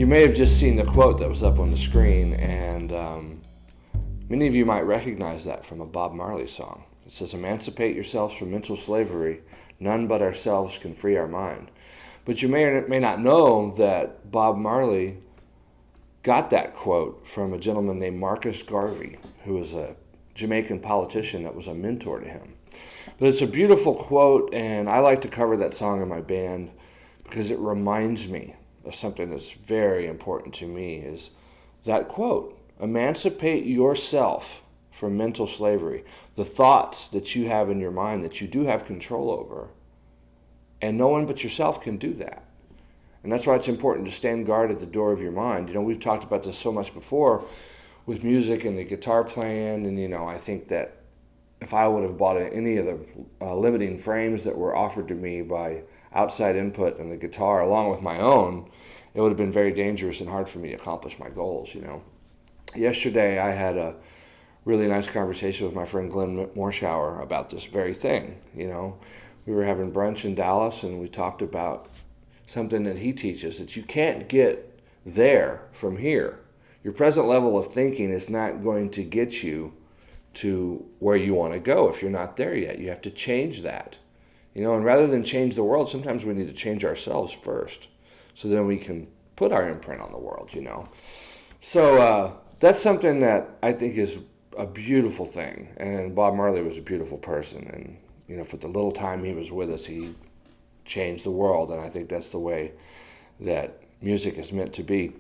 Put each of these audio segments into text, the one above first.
You may have just seen the quote that was up on the screen, and many of you might recognize that from a Bob Marley song. It says, "Emancipate yourselves from mental slavery. None but ourselves can free our mind." But you may or may not know that Bob Marley got that quote from a gentleman named Marcus Garvey, who was a Jamaican politician that was a mentor to him. But it's a beautiful quote, and I like to cover that song in my band because it reminds me of something that's very important to me, is that quote, "Emancipate yourself from mental slavery," the thoughts that you have in your mind that you do have control over, and no one but yourself can do that. And that's why it's important to stand guard at the door of your mind. We've talked about this so much before with music and the guitar playing, and I think that if I would have bought any of the limiting frames that were offered to me by outside input in the guitar along with my own, it would have been very dangerous and hard for me to accomplish my goals. Yesterday I had a really nice conversation with my friend Glenn Morshower about this very thing. We were having brunch in Dallas, and we talked about something that he teaches, that you can't get there from here. Your present level of thinking is not going to get you to where you want to go if you're not there yet. You have to change that. And rather than change the world, sometimes we need to change ourselves first, so then we can put our imprint on the world, So that's something that I think is a beautiful thing. And Bob Marley was a beautiful person. And, for the little time he was with us, he changed the world. And I think that's the way that music is meant to be.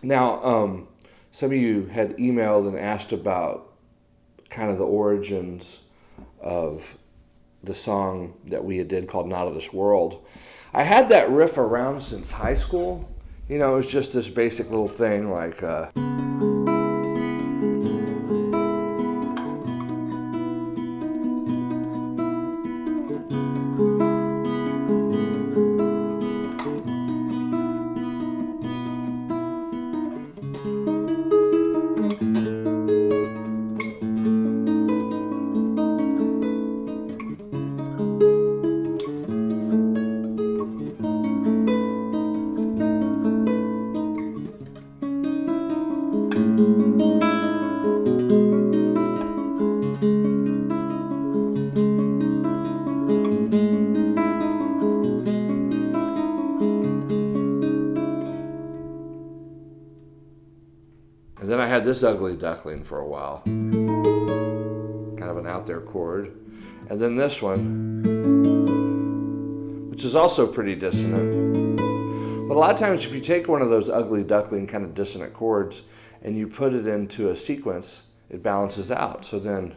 Now, some of you had emailed and asked about kind of the origins of the song that we did called "Not of This World." I had that riff around since high school. It was just this basic little thing like... And then I had this ugly duckling for a while, kind of an out there chord. And then this one, which is also pretty dissonant. But a lot of times if you take one of those ugly duckling kind of dissonant chords and you put it into a sequence, it balances out. So then...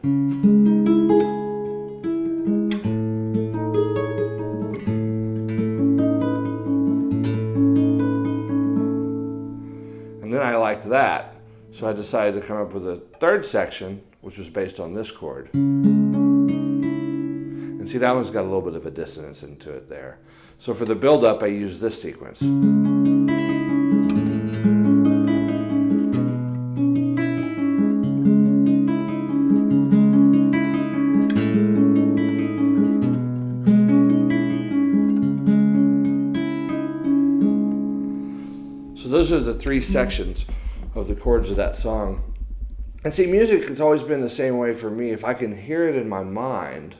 And then I liked that. So I decided to come up with a third section, which was based on this chord. And see, that one's got a little bit of a dissonance into it there. So for the build-up, I used this sequence. So those are the three sections of the chords of that song. And see, music has always been the same way for me. If I can hear it in my mind,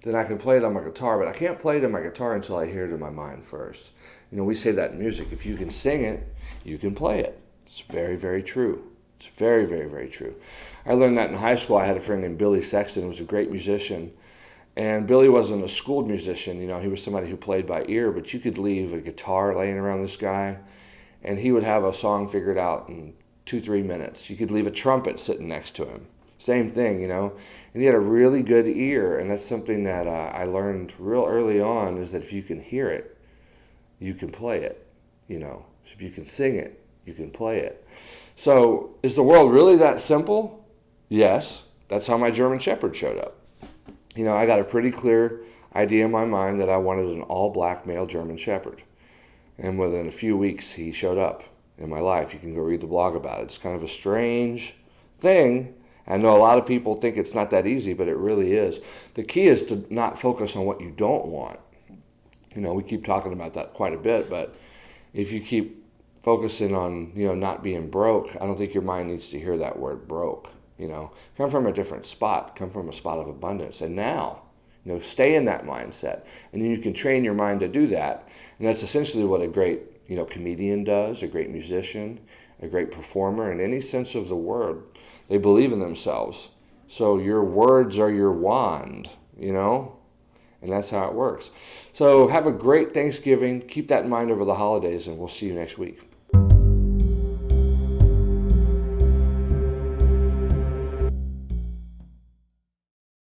then I can play it on my guitar, but I can't play it in my guitar until I hear it in my mind first. We say that in music. If you can sing it, you can play it. It's very, very true. It's very, very, very true. I learned that in high school. I had a friend named Billy Sexton who was a great musician. And Billy wasn't a schooled musician. He was somebody who played by ear, but you could leave a guitar laying around this guy, and he would have a song figured out in 2-3 minutes. You could leave a trumpet sitting next to him. Same thing, And he had a really good ear, and that's something that I learned real early on, is that if you can hear it, you can play it, So if you can sing it, you can play it. So is the world really that simple? Yes. That's how my German Shepherd showed up. I got a pretty clear idea in my mind that I wanted an all-black male German Shepherd. And within a few weeks, he showed up in my life. You can go read the blog about it. It's kind of a strange thing. I know a lot of people think it's not that easy, but it really is. The key is to not focus on what you don't want. We keep talking about that quite a bit, but if you keep focusing on, not being broke, I don't think your mind needs to hear that word broke. Come from a different spot, come from a spot of abundance. And now, stay in that mindset. And then you can train your mind to do that. And that's essentially what a great, comedian does, a great musician, a great performer, in any sense of the word. They believe in themselves. So your words are your wand, and that's how it works. So have a great Thanksgiving. Keep that in mind over the holidays, and we'll see you next week.